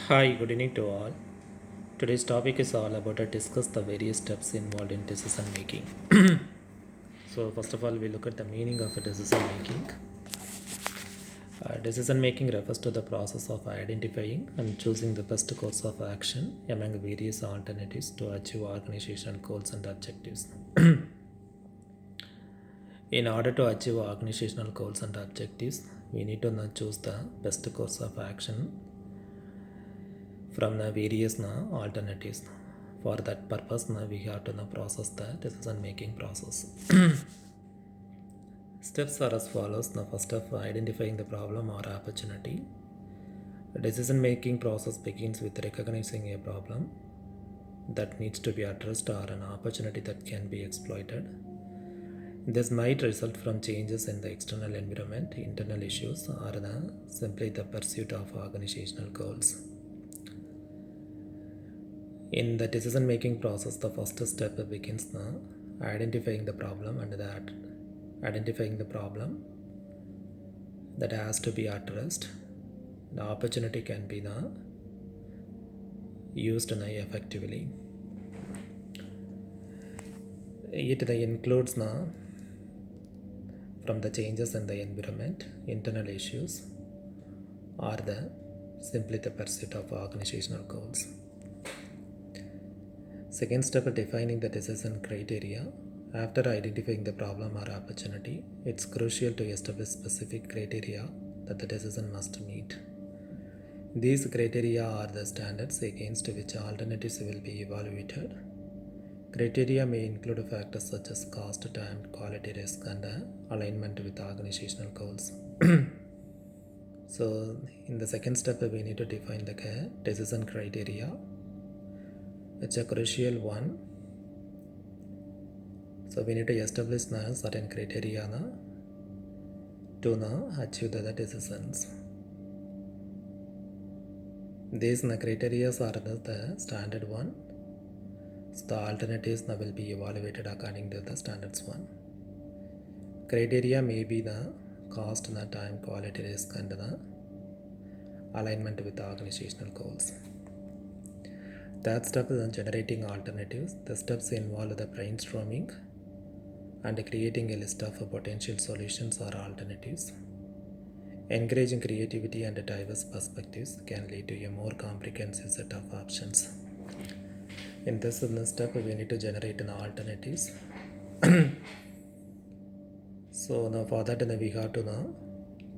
Hi, good evening to all. Today's topic is all about to discuss the various steps involved in decision making. So, first of all, we look at the meaning of a decision making. Decision making refers to the process of identifying and choosing the best course of action among various alternatives to achieve organizational goals and objectives. In order to achieve organizational goals and objectives, we need to now choose the best course of action from the various alternatives. For that purpose, we have to process the decision making process. Steps are as follows. The first step, identifying the problem or opportunity. The decision making process begins with recognizing a problem that needs to be addressed or an opportunity that can be exploited. This might result from changes in the external environment, internal issues, or simply the pursuit of organizational goals. In the decision making process, the first step begins identifying the problem and that identifying the problem that has to be addressed. The opportunity can be used effectively. It includes from the changes in the environment, internal issues, or simply the pursuit of organizational goals. Second step, defining the decision criteria. After identifying the problem or opportunity, it's crucial to establish specific criteria that the decision must meet. These criteria are the standards against which alternatives will be evaluated. Criteria may include factors such as cost, time, quality, risk, and alignment with organizational goals. So, in the second step, we need to define the decision criteria. It's a crucial one. So, we need to establish certain criteria to achieve the decisions. These criteria are the standard one. So the alternatives will be evaluated according to the standards one. Criteria may be the cost, the time, quality, risk, and the alignment with the organizational goals. Third step is generating alternatives. The steps involve the brainstorming and creating a list of potential solutions or alternatives. Encouraging creativity and diverse perspectives can lead to a more comprehensive set of options. In this step, we need to generate alternatives. So now for that, we have to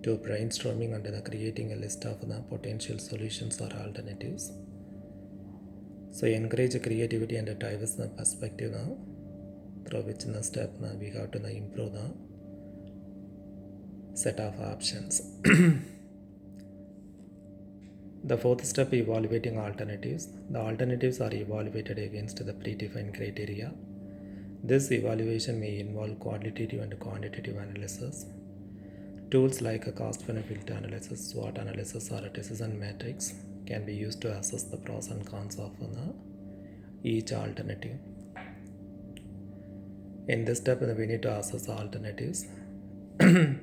do brainstorming and creating a list of potential solutions or alternatives. So encourage creativity and diverse perspective through which step we have to improve the set of options. The fourth step, evaluating alternatives. The alternatives are evaluated against the predefined criteria. This evaluation may involve qualitative and quantitative analysis. Tools like a cost-benefit analysis, SWOT analysis, or a decision matrix can be used to assess the pros and cons of each alternative. In this step, we need to assess alternatives. And,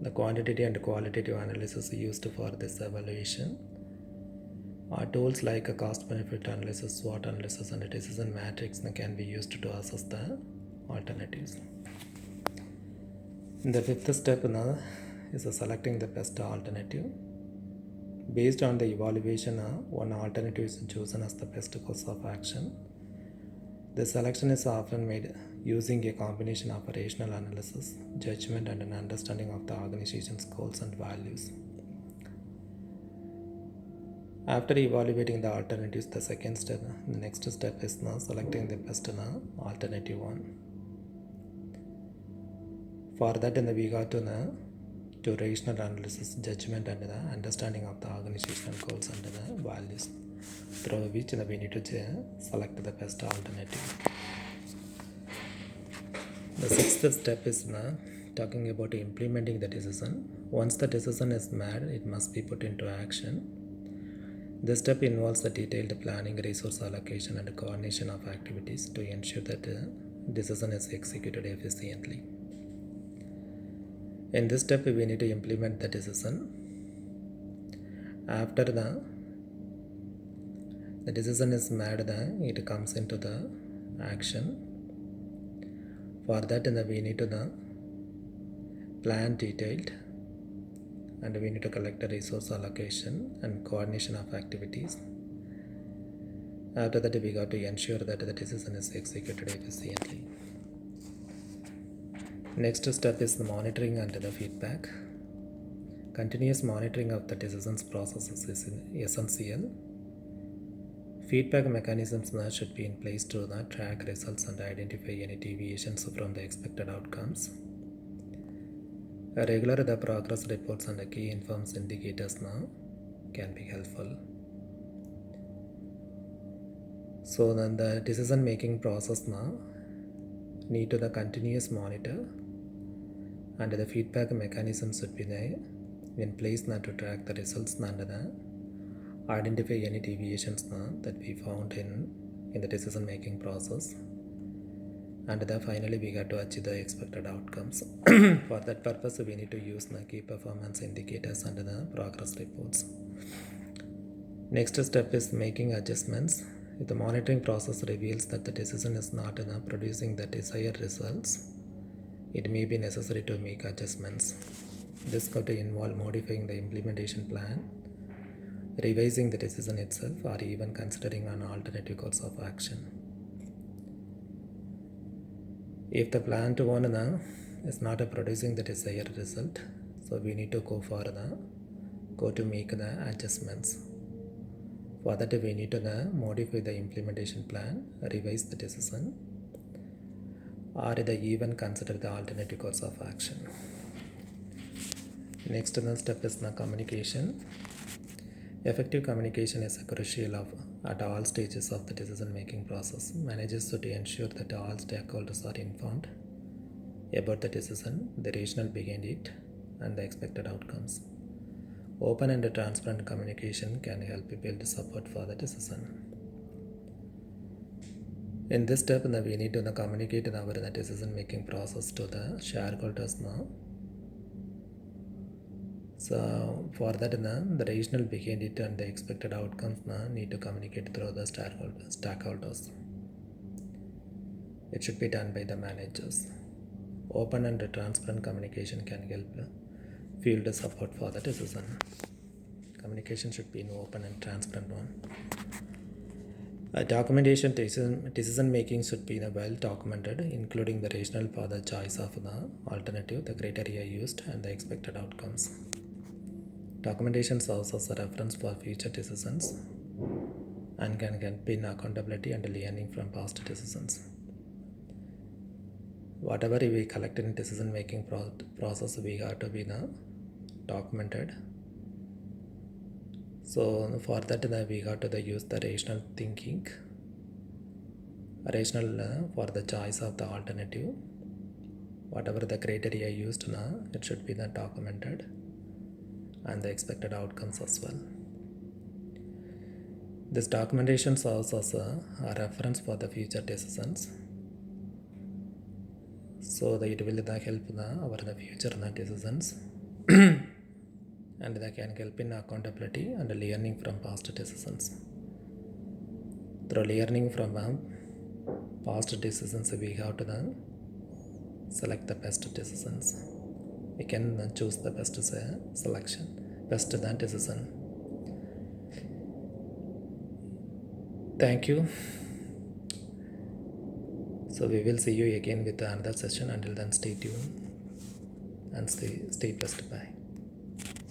the quantitative and qualitative analysis used for this evaluation are tools like a cost-benefit analysis, SWOT analysis, and a decision matrix can be used to assess the alternatives. The fifth step is selecting the best alternative. Based on the evaluation, one alternative is chosen as the best course of action. The selection is often made using a combination of rational analysis, judgment, and an understanding of the organization's goals and values. After evaluating the alternatives, the next step is selecting the best alternative one. For that, we got to do rational analysis, judgment, and the understanding of the organizational goals and the values, through which we need to select the best alternative. The sixth step is talking about implementing the decision. Once the decision is made, it must be put into action. This step involves the detailed planning, resource allocation, and coordination of activities to ensure that the decision is executed efficiently. In this step, we need to implement the decision. after the decision is made, it comes into the action. For that we need to plan detailed, and we need to collect the resource allocation and coordination of activities. After that we got to ensure that the decision is executed efficiently. Next step is the monitoring and the feedback. Continuous monitoring of the decisions processes is essential. Feedback mechanisms should be in place to track results and identify any deviations from the expected outcomes. Regular the progress reports and the key informs indicators can be helpful. So then the decision making process need to the continuous monitor, and the feedback mechanism should be there in place to track the results and identify any deviations that we found in the decision making process, and finally we got to achieve the expected outcomes. For that purpose we need to use the key performance indicators and the progress reports. Next step is making adjustments. If the monitoring process reveals that the decision is not producing the desired results, it may be necessary to make adjustments. This could involve modifying the implementation plan, revising the decision itself, or even considering an alternative course of action. If the planned one is not producing the desired result, so we need to go to make the adjustments. For that we need to modify the implementation plan, revise the decision, or even consider the alternative course of action. Next step is the communication. Effective communication is crucial at all stages of the decision making process. Managers should ensure that all stakeholders are informed about the decision, the rationale behind it, and the expected outcomes. Open and transparent communication can help build support for the decision. In this step, we need to communicate our decision making process to the shareholders now. So for that, the rationale behind it and the expected outcomes need to communicate through the stakeholders. It should be done by the managers. Open and transparent communication can help field support for the decision. Communication should be an open and transparent one. Documentation decision making should be well documented, including the rationale for the choice of the alternative, the criteria used, and the expected outcomes. Documentation serves as a reference for future decisions and can help in accountability and learning from past decisions. Whatever we collect in decision making process, we have to be documented. So for that we got to use the rational thinking, rational for the choice of the alternative. Whatever the criteria used it should be documented, and the expected outcomes as well. This documentation serves as a reference for the future decisions, so that it will help our future decisions and that can help in accountability and learning from past decisions. Through learning from past decisions, we have to select the best decisions. We can choose the best best decision. Thank you. So we will see you again with another session. Until then, stay tuned and stay blessed. Bye.